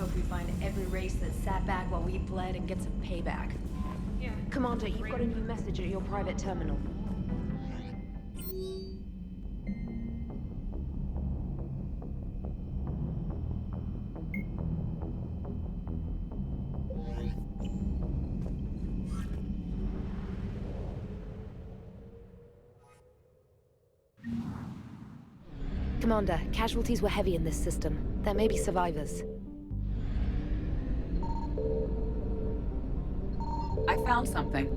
hope we find every race that sat back while we bled and get some payback. Yeah. Commander, you've got a new message at your private terminal. Commander, casualties were heavy in this system. There may be survivors. I found something.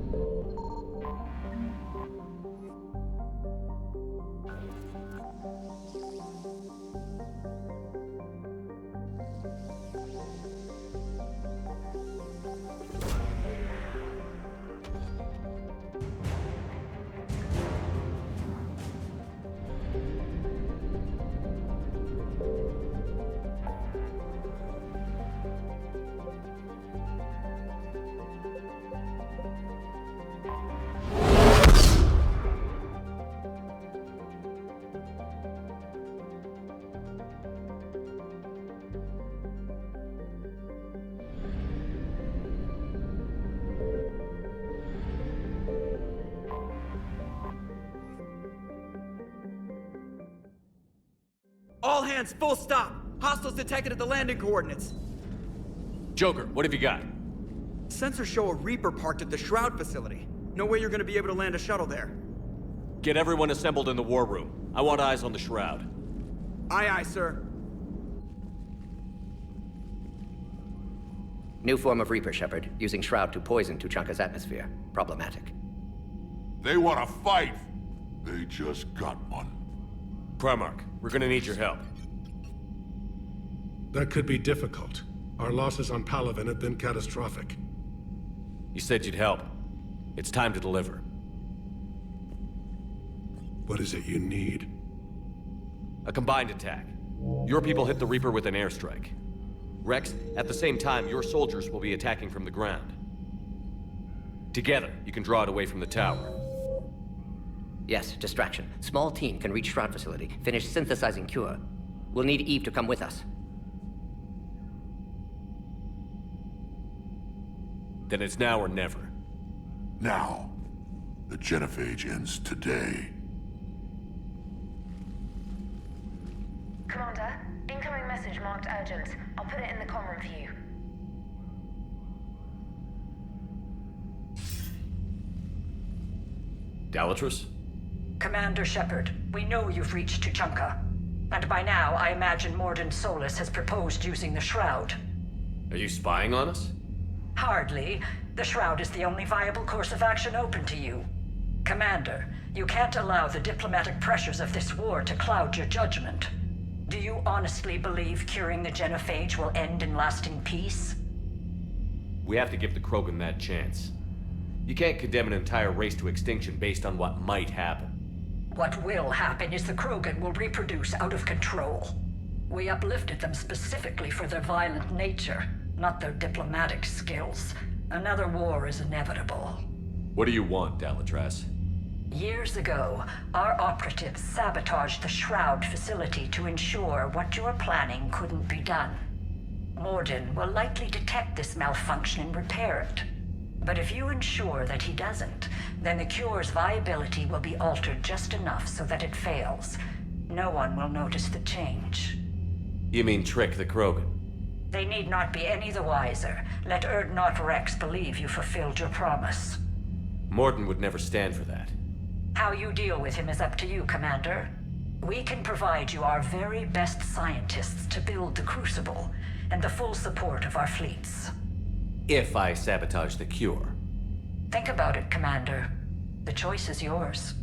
All hands, full stop! Hostiles detected at the landing coordinates. Joker, what have you got? Sensors show a Reaper parked at the Shroud facility. No way you're gonna be able to land a shuttle there. Get everyone assembled in the war room. I want eyes on the Shroud. Aye, aye, sir. New form of Reaper, Shepard, using Shroud to poison Tuchanka's atmosphere. Problematic. They want to fight. They just got one. Primarch, we're gonna need your help. That could be difficult. Our losses on Palaven have been catastrophic. You said you'd help. It's time to deliver. What is it you need? A combined attack. Your people hit the Reaper with an airstrike. Rex, at the same time, your soldiers will be attacking from the ground. Together, you can draw it away from the tower. Yes, distraction. Small team can reach Shroud facility, finish synthesizing cure. We'll need Eve to come with us. Then it's now or never. Now, the Genophage ends today. Commander, incoming message marked urgent. I'll put it in the comm room for you. Dalatrus? Commander Shepard, we know you've reached Tuchanka. And by now, I imagine Morden Solus has proposed using the Shroud. Are you spying on us? Hardly. The Shroud is the only viable course of action open to you. Commander, you can't allow the diplomatic pressures of this war to cloud your judgment. Do you honestly believe curing the Genophage will end in lasting peace? We have to give the Krogan that chance. You can't condemn an entire race to extinction based on what might happen. What will happen is the Krogan will reproduce out of control. We uplifted them specifically for their violent nature, not their diplomatic skills. Another war is inevitable. What do you want, Dalatrus? Years ago, our operatives sabotaged the Shroud facility to ensure what you were planning couldn't be done. Morden will likely detect this malfunction and repair it. But if you ensure that he doesn't, then the cure's viability will be altered just enough so that it fails. No one will notice the change. You mean trick the Krogan? They need not be any the wiser. Let Erdnot Rex believe you fulfilled your promise. Morden would never stand for that. How you deal with him is up to you, Commander. We can provide you our very best scientists to build the Crucible, and the full support of our fleets. If I sabotage the cure. Think about it, Commander. The choice is yours.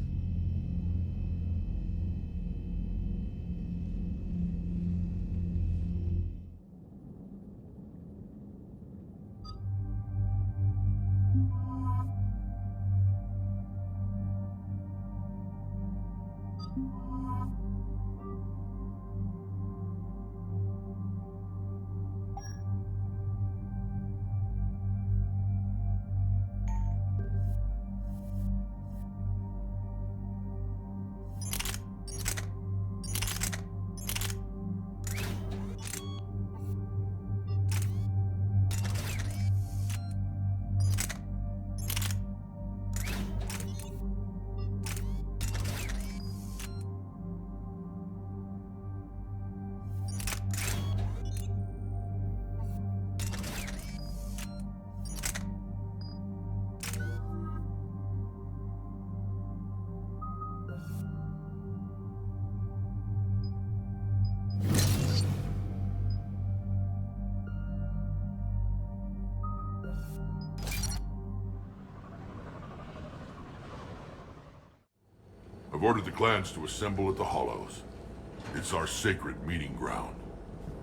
I've ordered the clans to assemble at the Hollows. It's our sacred meeting ground.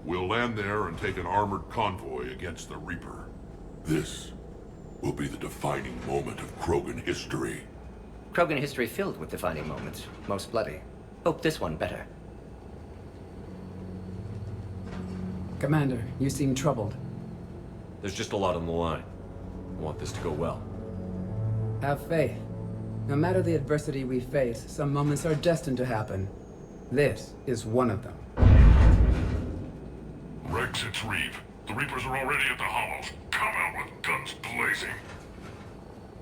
We'll land there and take an armored convoy against the Reaper. This will be the defining moment of Krogan history. Krogan history filled with defining moments, most bloody. Hope this one better. Commander, you seem troubled. There's just a lot on the line. I want this to go well. Have faith. No matter the adversity we face, some moments are destined to happen. This is one of them. Rex, it's Reeve. The Reapers are already at the Hollows. Come out with guns blazing.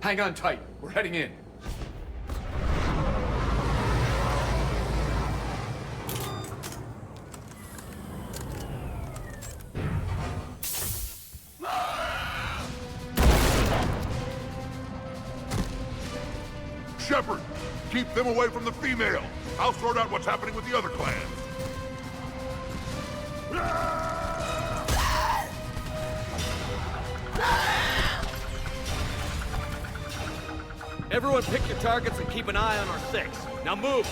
Hang on tight. We're heading in. Shepard, keep them away from the female. I'll sort out what's happening with the other clans. Everyone pick your targets and keep an eye on our 6. Now move!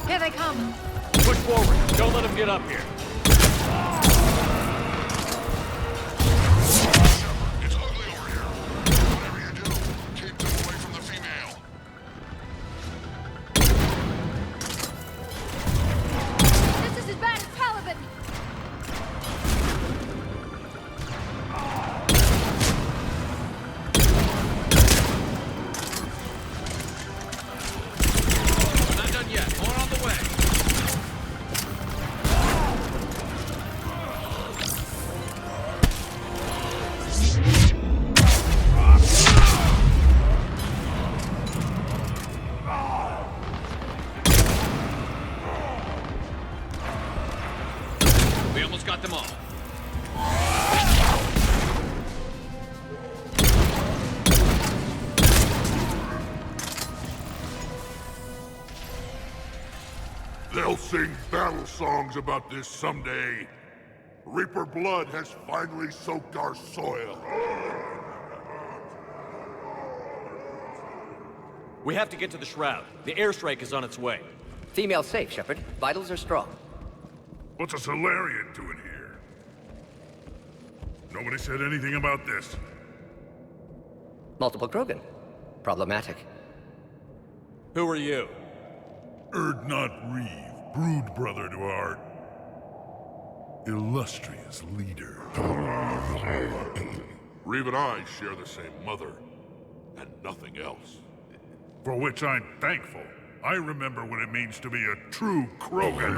Here they come. Push forward. Don't let them get up here. It's ugly over here. Whatever you do, keep them away from the female. This is as bad as Palaven. Not done yet. More on the way. We almost got them all. They'll sing battle songs about this someday. Reaper blood has finally soaked our soil. We have to get to the Shroud. The airstrike is on its way. Female safe, Shepard. Vitals are strong. What's a Solarian doing here? Nobody said anything about this. Multiple Krogan. Problematic. Who are you? Erdnot Reeve, brood brother to our illustrious leader. Reeve and I share the same mother, and nothing else. For which I'm thankful. I remember what it means to be a true Krogan.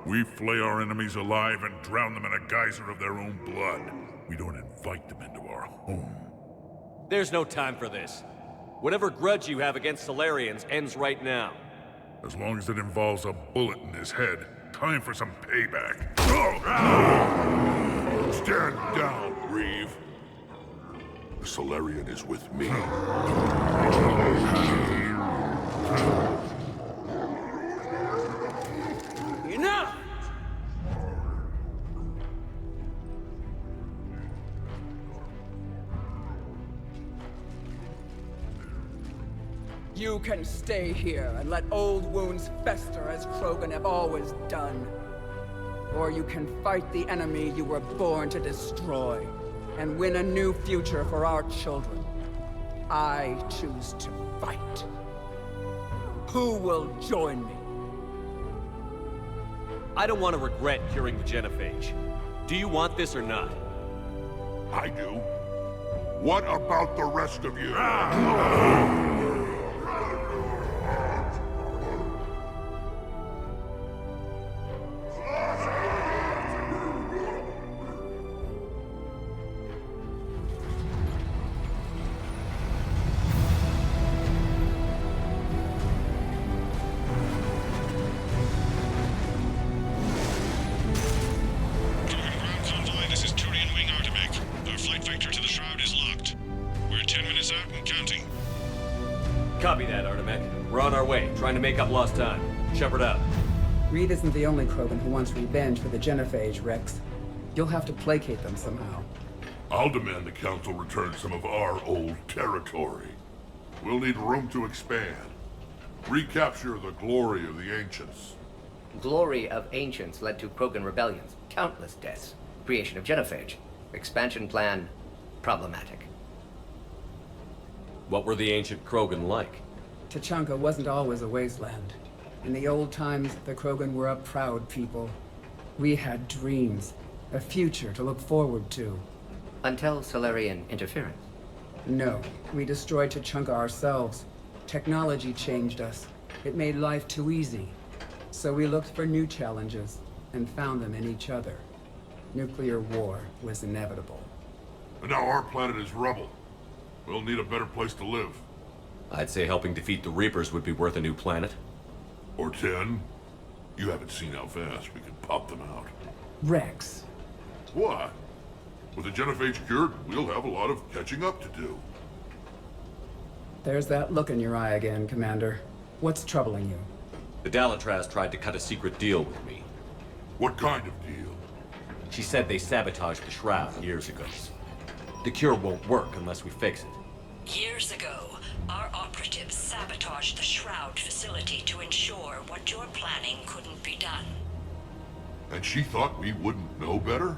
We flay our enemies alive and drown them in a geyser of their own blood. We don't invite them into our home. There's no time for this. Whatever grudge you have against Solarians ends right now. As long as it involves a bullet in his head, time for some payback. Stand down, Reeve. The Solarian is with me. Enough! You can stay here and let old wounds fester as Krogan have always done. Or you can fight the enemy you were born to destroy and win a new future for our children. I choose to fight. Who will join me? I don't want to regret curing the Genophage. Do you want this or not? I do. What about the rest of you? Copy that, Artemek. We're on our way, trying to make up lost time. Shepard out. Reed isn't the only Krogan who wants revenge for the Genophage, Rex. You'll have to placate them somehow. I'll demand the Council return some of our old territory. We'll need room to expand. Recapture the glory of the Ancients. Glory of Ancients led to Krogan rebellions, countless deaths, creation of Genophage. Expansion plan, problematic. What were the ancient Krogan like? Tuchanka wasn't always a wasteland. In the old times, the Krogan were a proud people. We had dreams, a future to look forward to. Until Solarian interference. No, we destroyed Tuchanka ourselves. Technology changed us. It made life too easy. So we looked for new challenges, and found them in each other. Nuclear war was inevitable. And now our planet is rubble. We'll need a better place to live. I'd say helping defeat the Reapers would be worth a new planet. Or 10. You haven't seen how fast we can pop them out. Rex. What? With the Genophage cured, we'll have a lot of catching up to do. There's that look in your eye again, Commander. What's troubling you? The Dalatraz tried to cut a secret deal with me. What kind of deal? She said they sabotaged the Shroud years ago. The cure won't work unless we fix it. Years ago, our operatives sabotaged the Shroud facility to ensure what you're planning couldn't be done. And she thought we wouldn't know better?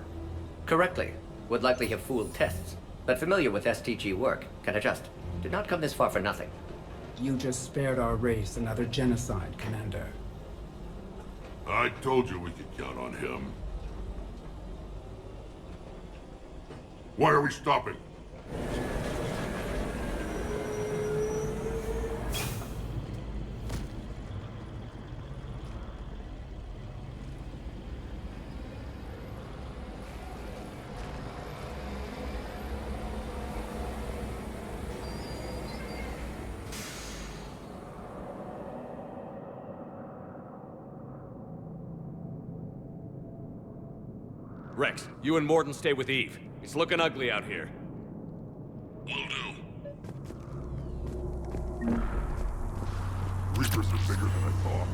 Correctly. Would likely have fooled tests, but familiar with STG work, can adjust. Did not come this far for nothing. You just spared our race another genocide, Commander. I told you we could count on him. Why are we stopping? Rex, you and Morden stay with Eve. It's looking ugly out here. Will do. Reapers are bigger than I thought.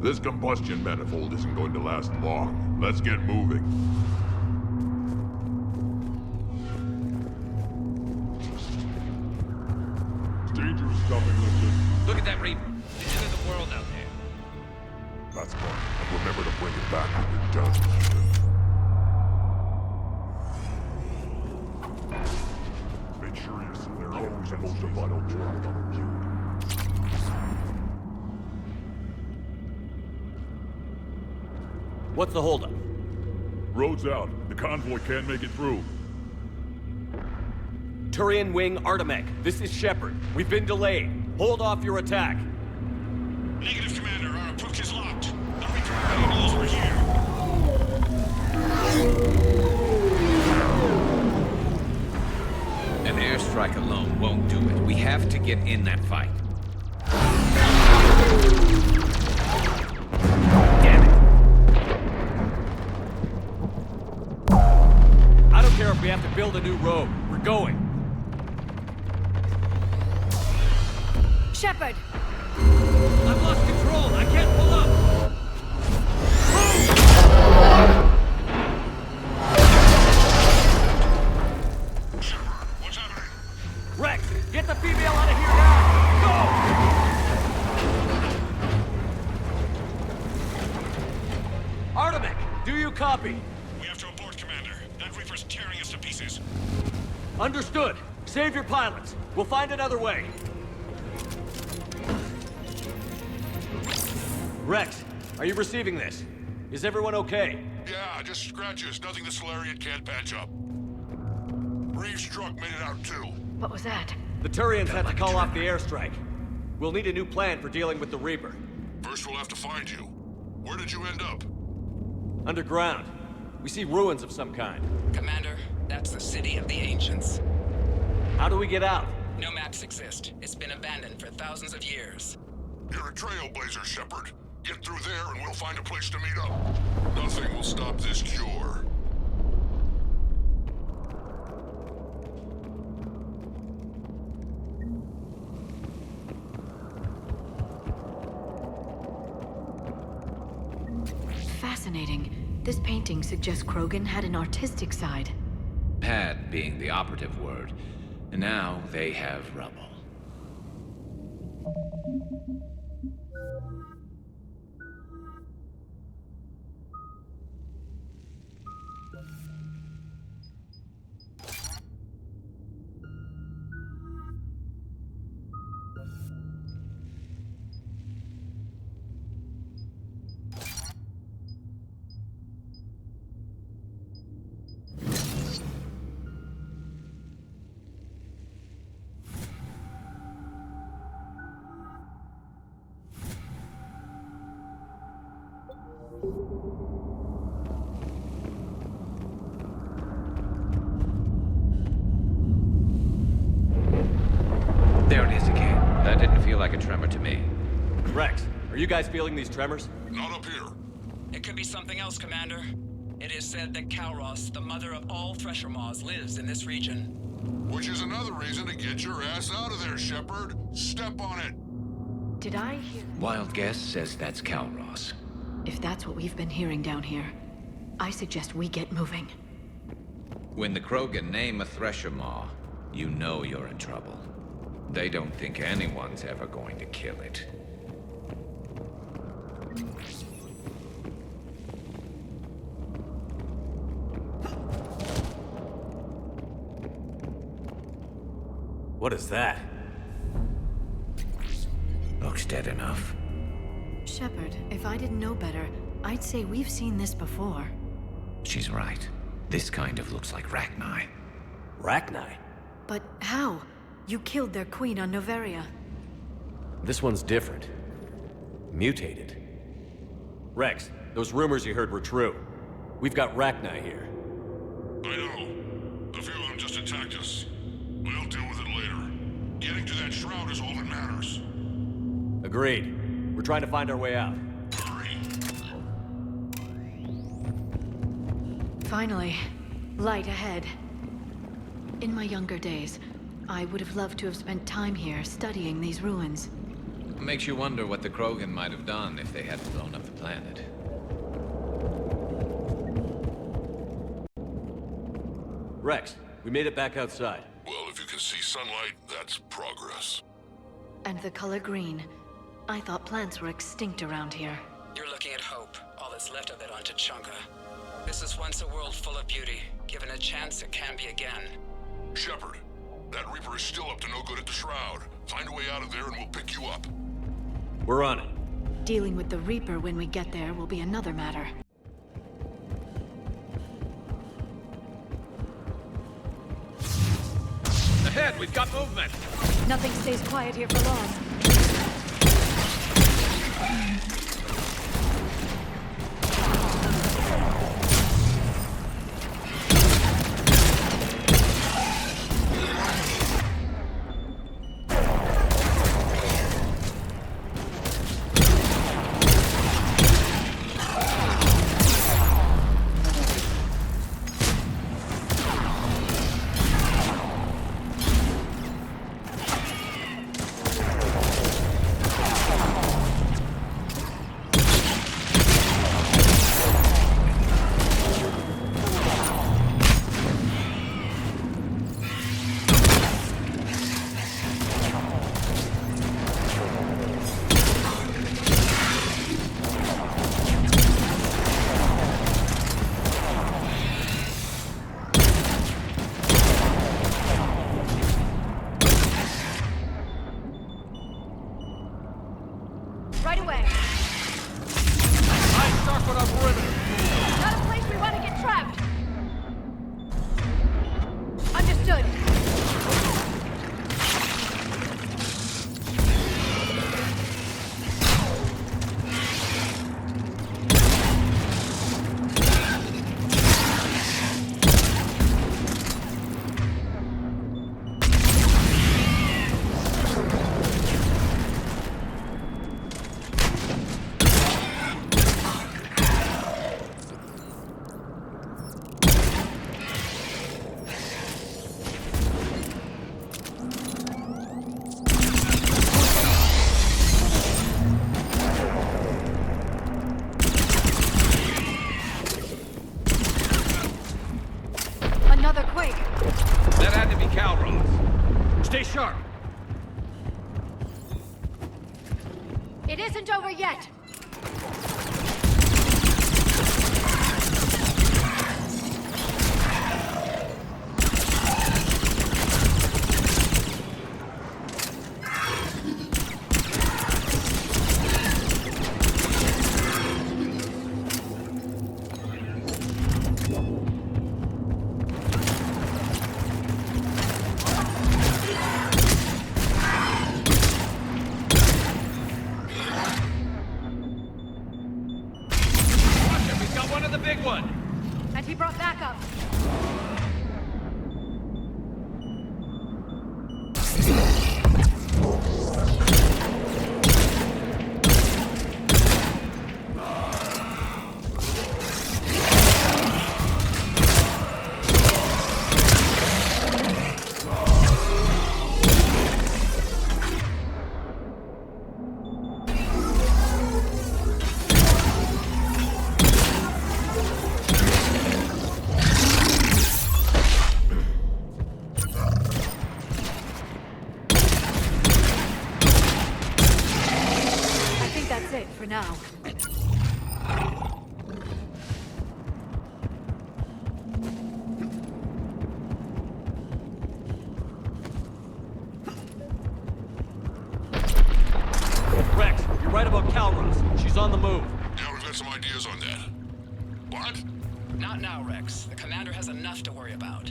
This combustion manifold isn't going to last long. Let's get moving. It's dangerous stopping like this. Look at that Reaper. The end of the world out there. That's fine. And remember to bring it back when you're done. Make sure your Solarian resembles the vital track on the cube. What's the holdup? Road's out. The convoy can't make it through. Turian Wing Artemek, this is Shepard. We've been delayed. Hold off your attack. Negative, Commander. Our approach is locked. The Reaper already knows we're here. An airstrike alone won't do it. We have to get in that fight. Damn it! I don't care if we have to build a new road. We're going. Shepard! I've lost control. I can't pull up. Shepard, what's happening? Rex, get the female out of here now! Go! Artemek, do you copy? We have to abort, Commander. That Reaper's tearing us to pieces. Understood. Save your pilots. We'll find another way. Rex, are you receiving this? Is everyone okay? Yeah, just scratches. Nothing the Solarian can't patch up. Reeves' truck made it out too. What was that? The Turians had to call off the airstrike. We'll need a new plan for dealing with the Reaper. First we'll have to find you. Where did you end up? Underground. We see ruins of some kind. Commander, that's the city of the Ancients. How do we get out? No maps exist. It's been abandoned for thousands of years. You're a trailblazer, Shepard. Get through there and we'll find a place to meet up. Nothing will stop this cure. fascinating. This painting suggests Krogan had an artistic side. Had being the operative word. And now they have rubble. There it is again. That didn't feel like a tremor to me. Rex, are you guys feeling these tremors? Not up here. It could be something else, Commander. It is said that Kalros, the mother of all Thresher Maws, lives in this region. Which is another reason to get your ass out of there, Shepard. Step on it. Did I hear that? Wild guess says that's Kalros. If that's what we've been hearing down here, I suggest we get moving. When the Krogan name a Thresher Maw, you know you're in trouble. They don't think anyone's ever going to kill it. What is that? Looks dead enough. Shepard, if I didn't know better, I'd say we've seen this before. She's right. This kind of looks like Rachni. Rachni? But how? You killed their queen on Noveria. This one's different. Mutated. Rex, those rumors you heard were true. We've got Rachni here. I know. A few of them just attacked us. We'll deal with it later. Getting to that shroud is all that matters. Agreed. We're trying to find our way out. Hurry. Finally, light ahead. In my younger days, I would have loved to have spent time here studying these ruins. Makes you wonder what the Krogan might have done if they hadn't blown up the planet. Rex, we made it back outside. Well, if you can see sunlight, that's progress. And the color green. I thought plants were extinct around here. You're looking at hope, all that's left of it on Tachanka. This is once a world full of beauty. Given a chance, it can be again. Shepard, that Reaper is still up to no good at the Shroud. Find a way out of there and we'll pick you up. We're on it. Dealing with the Reaper when we get there will be another matter. Ahead, we've got movement! Nothing stays quiet here for long. cow rods. Stay sharp. It isn't over yet! And he brought backup. For now. Rex, you're right about Calros. She's on the move. Yeah, we've got some ideas on that. What? Not now, Rex. The commander has enough to worry about.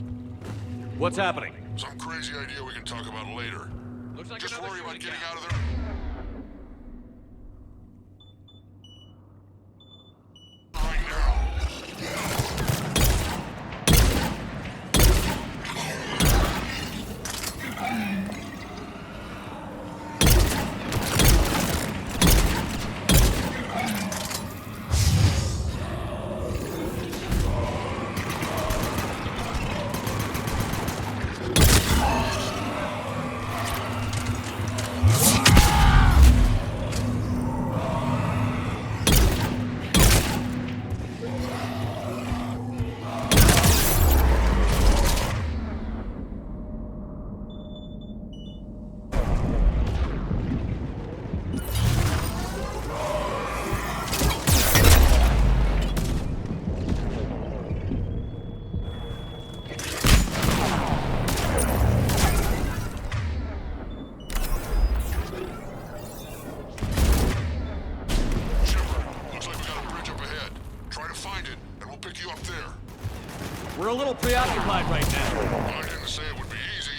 What's happening? Some crazy idea we can talk about later. Looks like just worry about getting out of there. We're a little preoccupied right now. I didn't say it would be easy.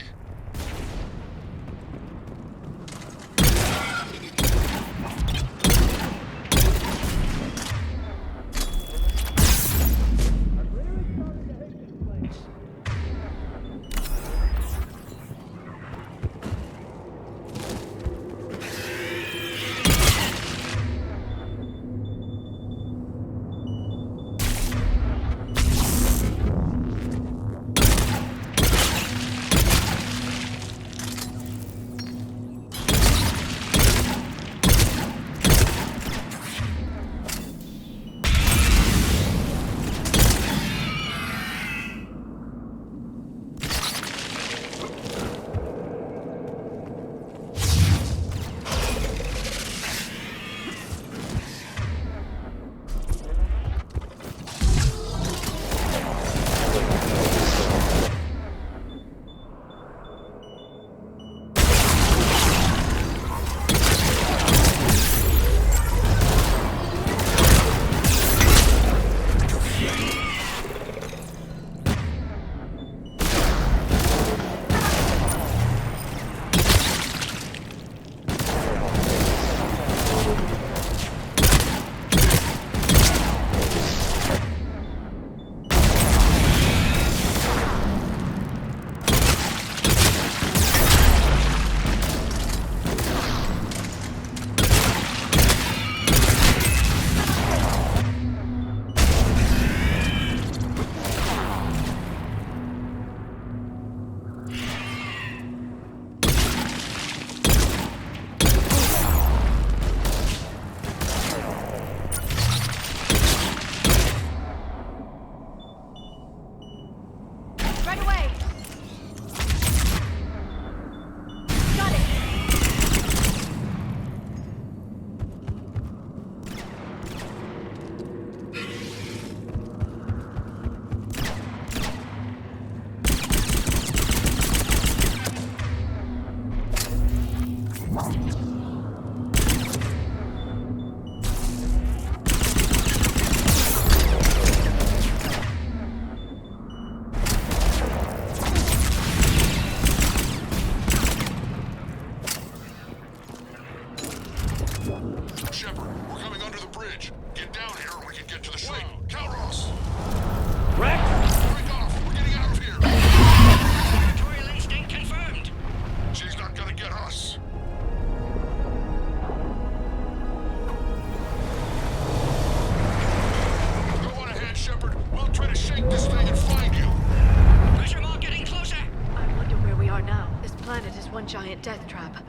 planet is one giant death trap.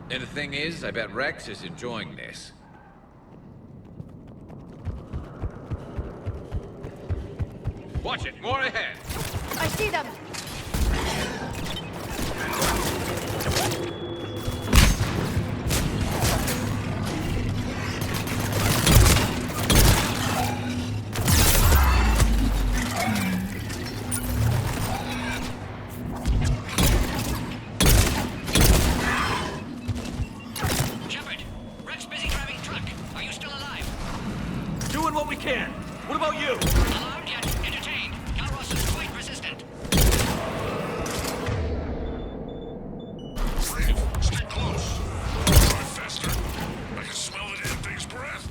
And the thing is, I bet Rex is enjoying this. Watch it, more ahead! I see them! Shepard, Rex busy driving truck. Are you still alive? Doing what we can. What about you? Alarmed yet? Entertained. Calros is quite resistant. Reeve, stay close. Drive faster. I can smell the damn thing's breath.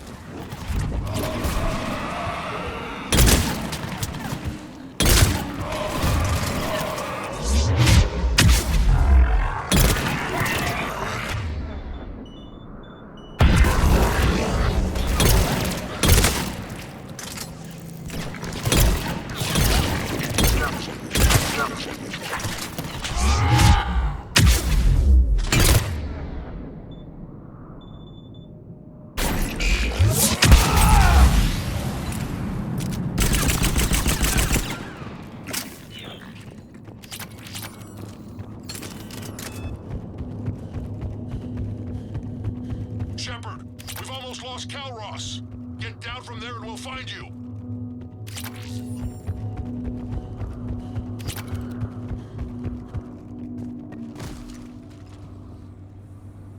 Shepard, we've almost lost Calros. Get down from there and we'll find you.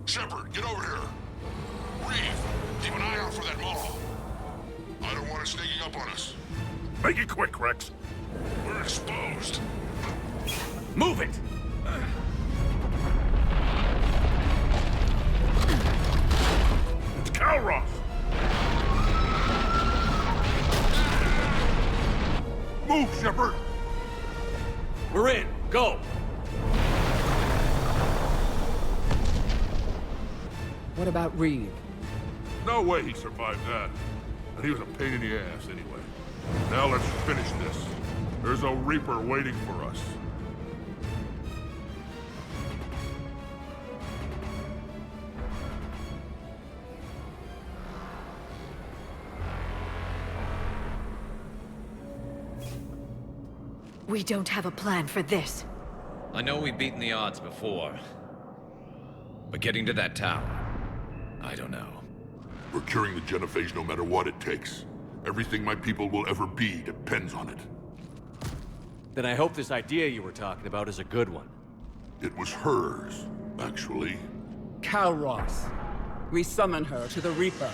Shepard, get over here. Reeve, keep an eye out for that Maw. I don't want it sneaking up on us. Make it quick, Rex. We're exposed. Move it! It's Calros! Move, Shepard! We're in. Go! What about Reeve? No way he survived that. And he was a pain in the ass anyway. Now let's finish this. There's a Reaper waiting for us. We don't have a plan for this. I know we've beaten the odds before. But getting to that tower, I don't know. We're curing the Genophage no matter what it takes. Everything my people will ever be depends on it. Then I hope this idea you were talking about is a good one. It was hers, actually. Calros. We summon her to the Reaper.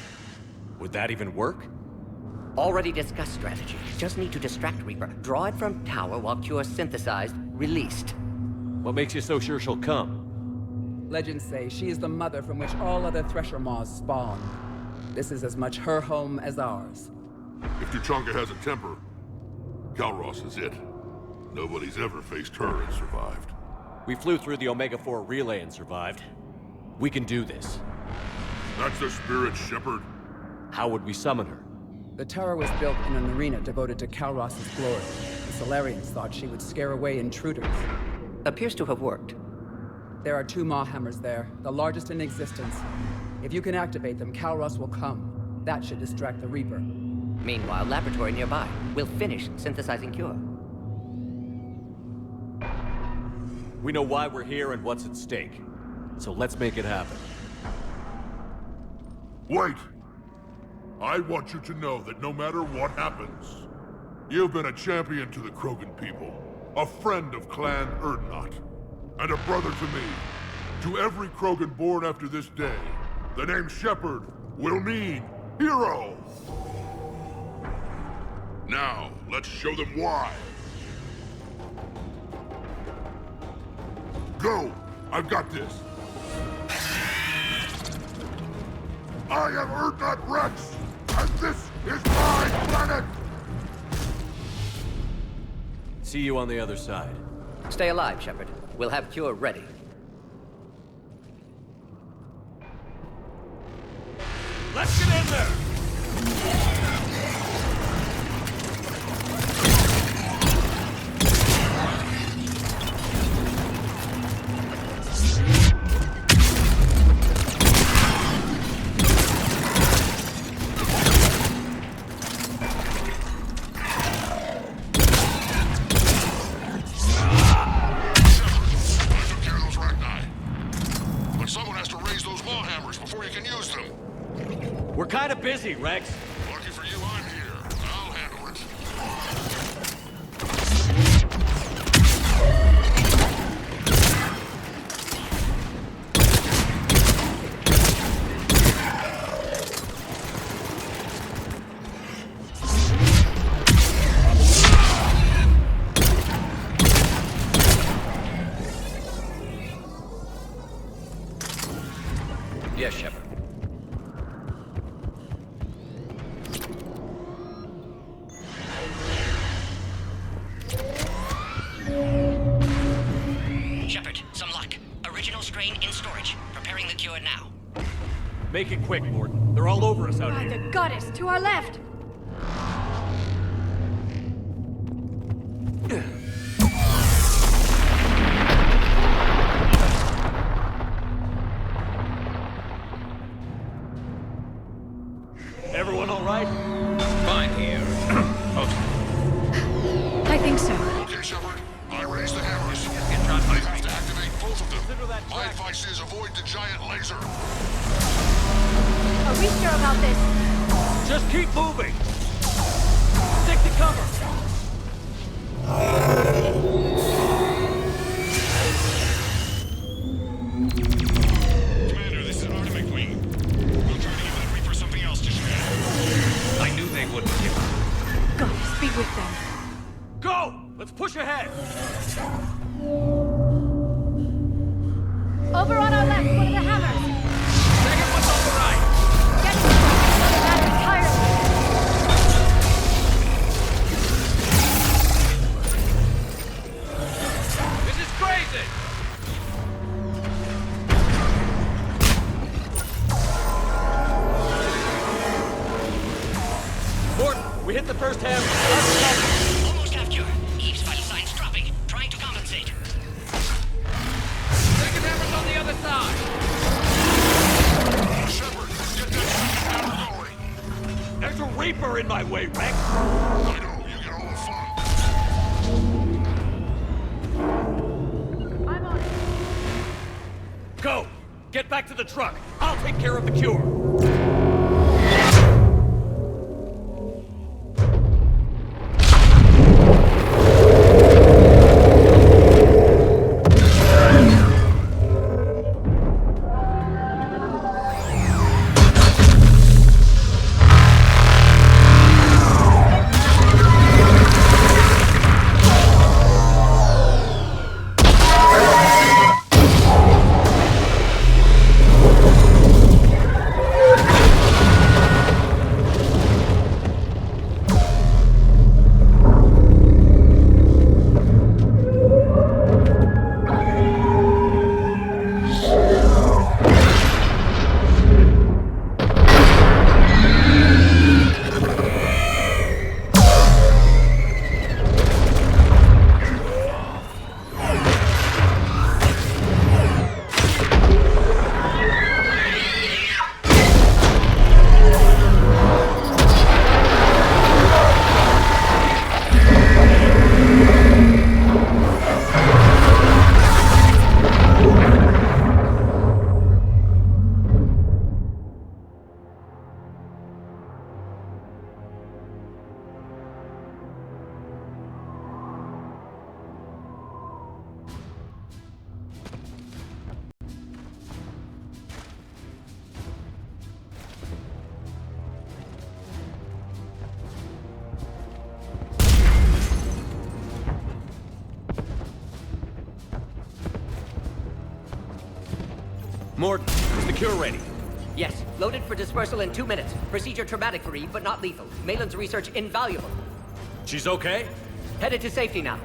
Would that even work? Already discussed strategy. Just need to distract Reaper. Draw it from tower while Cure synthesized, released. What makes you so sure she'll come? Legends say she is the mother from which all other Thresher Maws spawn. This is as much her home as ours. If Tuchanka has a temper, Calros is it. Nobody's ever faced her and survived. We flew through the Omega-4 relay and survived. We can do this. That's the spirit, Shepard. How would we summon her? The tower was built in an arena devoted to Calros' glory. The Solarians thought she would scare away intruders. Appears to have worked. There are 2 Maw hammers there, the largest in existence. If you can activate them, Calros will come. That should distract the Reaper. Meanwhile, laboratory nearby. We'll finish synthesizing Cure. We know why we're here and what's at stake. So let's make it happen. Wait! I want you to know that no matter what happens, you've been a champion to the Krogan people, a friend of Clan Erdnot, and a brother to me. To every Krogan born after this day, the name Shepard will mean hero! Now, let's show them why. Go! I've got this! I am Erdnot Rex, and this is my planet! See you on the other side. Stay alive, Shepard. We'll have Cure ready. Let's get in there! can use them. We're kind of busy, Rex. Lucky for you, I'm here. I'll handle it. Yes, Shepard. Shepard, some luck. Original strain in storage. Preparing the cure now. Make it quick, Morton. They're all over us out By here. the goddess, to our left! Everyone all right? Fine here. I think so. Okay, Shepard. I raised the hammers. I have to activate both of them. My advice is avoid the giant laser. Are we sure about this? Just keep moving. Stick to cover. Commander, this is Artemis Wing. We'll try to give that Reaper something else to shred. I knew they wouldn't give up. Goddess, be with them. Go! Let's push ahead. Over on our left, one of the hammers! Second one's on the right. Get to the matter entirely! This is crazy. Morton, we hit the first hammer. Almost half cure. Eve's vital signs dropping. Trying to compensate. Second hammer's on the other side. Shepard, get that second hammer going. There's a Reaper in my way, Rex. I know, you get all the fun. I'm on it. Go! Get back to the truck. I'll take care of the cure. Morton, is the cure ready? Yes, loaded for dispersal in 2 minutes. Procedure traumatic for Eve, but not lethal. Malin's research invaluable. She's okay? Headed to safety now.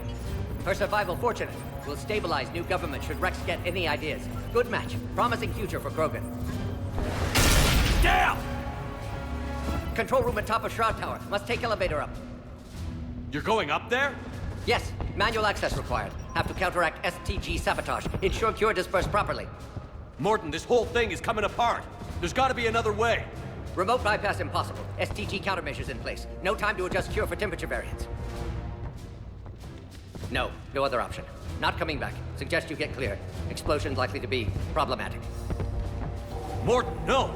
Her survival fortunate. Will stabilize new government should Rex get any ideas. Good match. Promising future for Krogan. Down! Control room at top of Shroud Tower. Must take elevator up. You're going up there? Yes, manual access required. Have to counteract STG sabotage. Ensure cure dispersed properly. Morton, this whole thing is coming apart. There's gotta be another way. Remote bypass impossible. STG countermeasures in place. No time to adjust cure for temperature variance. No other option. Not coming back. Suggest you get clear. Explosion likely to be problematic. Morton, no!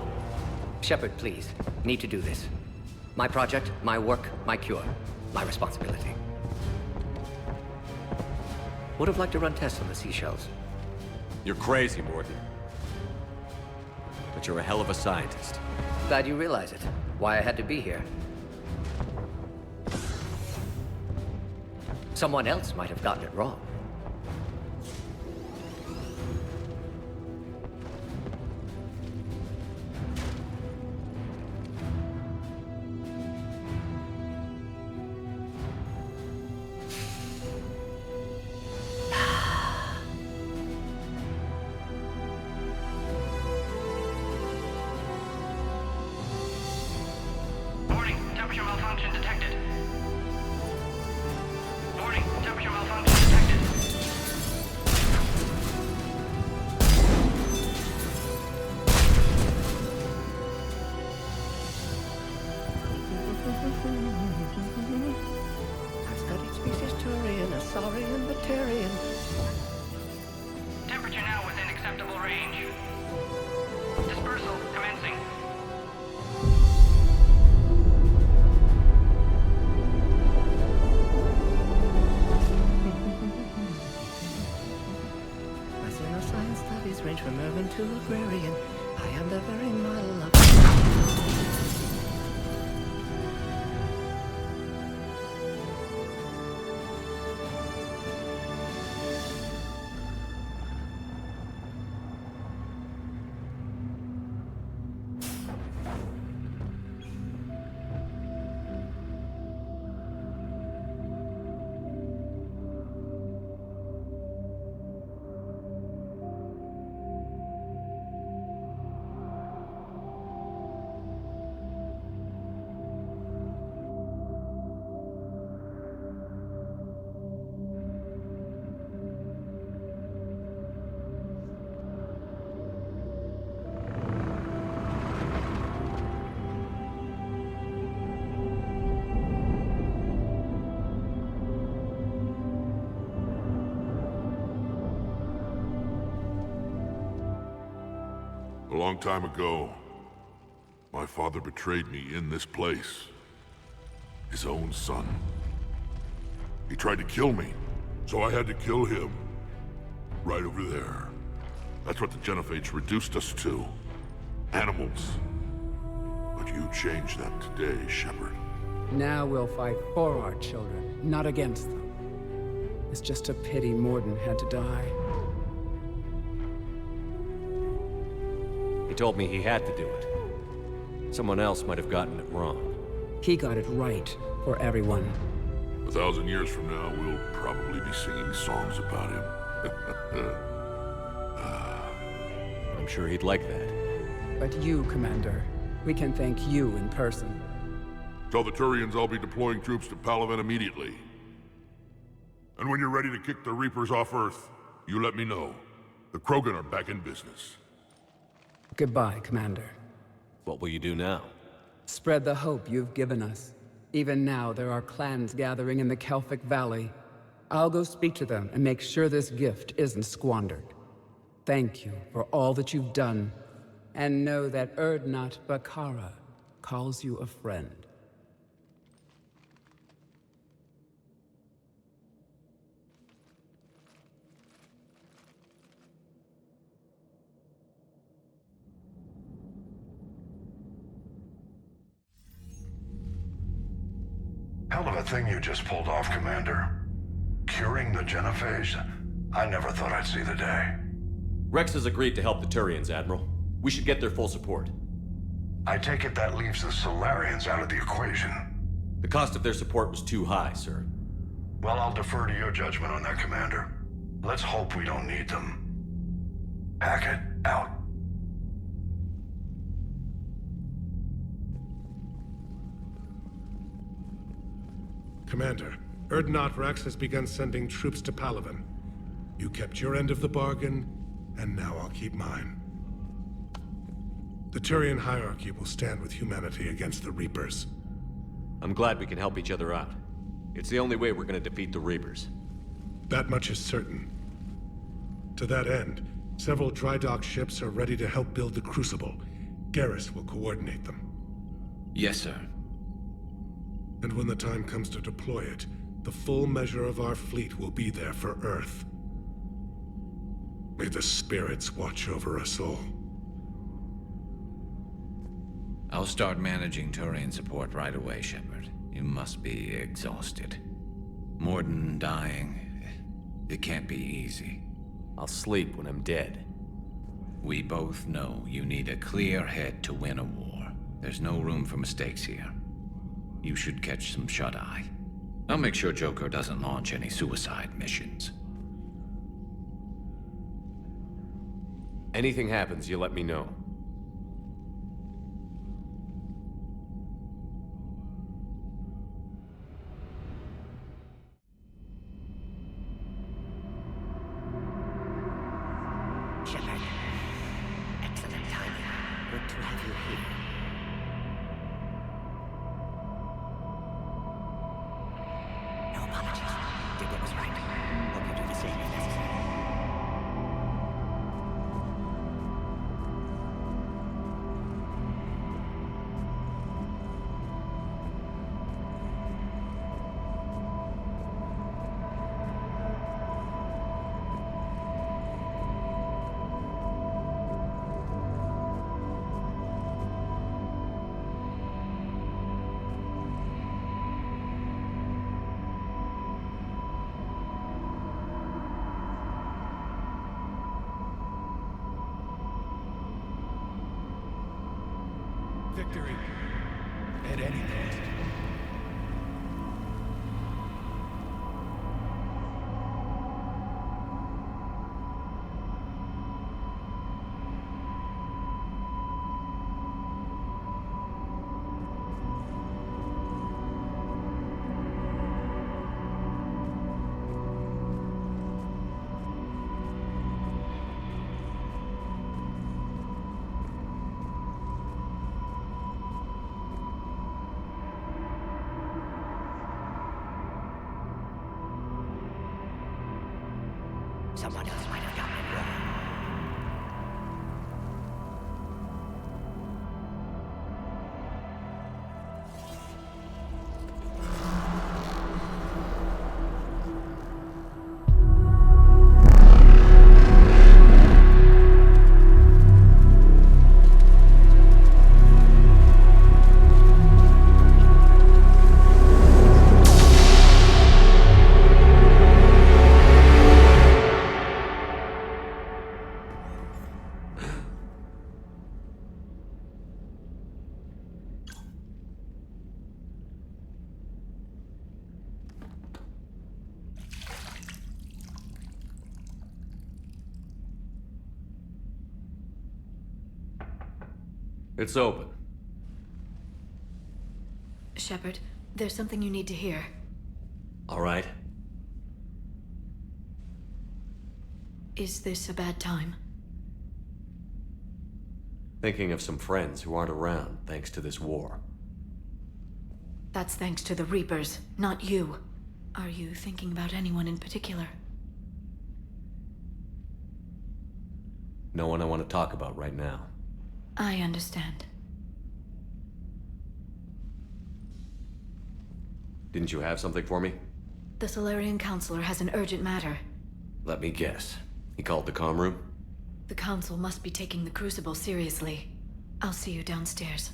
Shepard, please. Need to do this. My project, my work, my cure. My responsibility. Would have liked to run tests on the seashells. You're crazy, Morden. But you're a hell of a scientist. Glad you realize it. Why I had to be here. Someone else might have gotten it wrong. Warning, temperature malfunction detected. Warning, temperature malfunction detected. A studied species Turian, a saurian, Batarian. Temperature now within acceptable range. Dispersal commencing. My science studies range from urban to agrarian. I am the very model of... A long time ago, my father betrayed me in this place. His own son. He tried to kill me, so I had to kill him. Right over there. That's what the Genophage reduced us to. Animals. But you changed that today, Shepard. Now we'll fight for our children, not against them. It's just a pity Morden had to die. He told me he had to do it. Someone else might have gotten it wrong. He got it right for everyone. 1,000 years from now, we'll probably be singing songs about him. I'm sure he'd like that. But you, Commander, we can thank you in person. Tell the Turians I'll be deploying troops to Palaven immediately. And when you're ready to kick the Reapers off Earth, you let me know. The Krogan are back in business. Goodbye, Commander. What will you do now? Spread the hope you've given us. Even now, there are clans gathering in the Kelphic Valley. I'll go speak to them and make sure this gift isn't squandered. Thank you for all that you've done, and know that Urdnot Bakara calls you a friend. Hell of a thing you just pulled off, Commander. Curing the Genophage? I never thought I'd see the day. Rex has agreed to help the Turians, Admiral. We should get their full support. I take it that leaves the Solarians out of the equation. The cost of their support was too high, sir. Well, I'll defer to your judgment on that, Commander. Let's hope we don't need them. Hackett, out. Commander, Urdnot Rex has begun sending troops to Palaven. You kept your end of the bargain, and now I'll keep mine. The Turian hierarchy will stand with humanity against the Reapers. I'm glad we can help each other out. It's the only way we're gonna defeat the Reapers. That much is certain. To that end, several dry dock ships are ready to help build the Crucible. Garrus will coordinate them. Yes, sir. And when the time comes to deploy it, the full measure of our fleet will be there for Earth. May the spirits watch over us all. I'll start managing Turian support right away, Shepard. You must be exhausted. Morden dying, it can't be easy. I'll sleep when I'm dead. We both know you need a clear head to win a war. There's no room for mistakes here. You should catch some shut-eye. I'll make sure Joker doesn't launch any suicide missions. Anything happens, you let me know. Shepard. Excellent timing. Good to have you here. No apologies. Did what was right. Hope you do the same if necessary. Victory. At any cost. Someone else might have gotten it wrong. It's open. Shepard, there's something you need to hear. All right. Is this a bad time? Thinking of some friends who aren't around thanks to this war. That's thanks to the Reapers, not you. Are you thinking about anyone in particular? No one I want to talk about right now. I understand. Didn't you have something for me? The Solarian Counselor has an urgent matter. Let me guess. He called the comm room? The Council must be taking the Crucible seriously. I'll see you downstairs.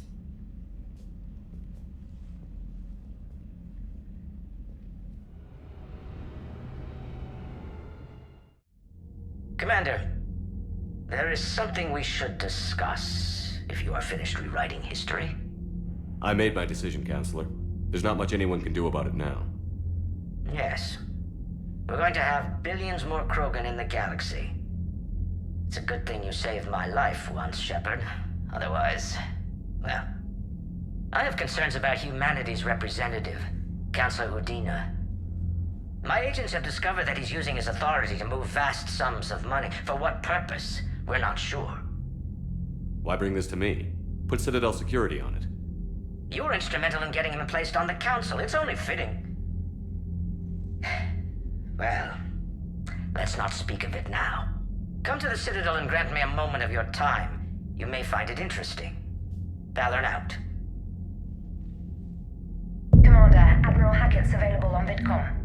Commander, there is something we should discuss, if you are finished rewriting history. I made my decision, Counselor. There's not much anyone can do about it now. Yes. We're going to have billions more Krogan in the galaxy. It's a good thing you saved my life once, Shepard. Otherwise, well... I have concerns about humanity's representative, Councilor Udina. My agents have discovered that he's using his authority to move vast sums of money. For what purpose? We're not sure. Why bring this to me? Put Citadel security on it. You were instrumental in getting him placed on the Council. It's only fitting. Well, let's not speak of it now. Come to the Citadel and grant me a moment of your time. You may find it interesting. Valorn out. Commander, Admiral Hackett's available on VidCom.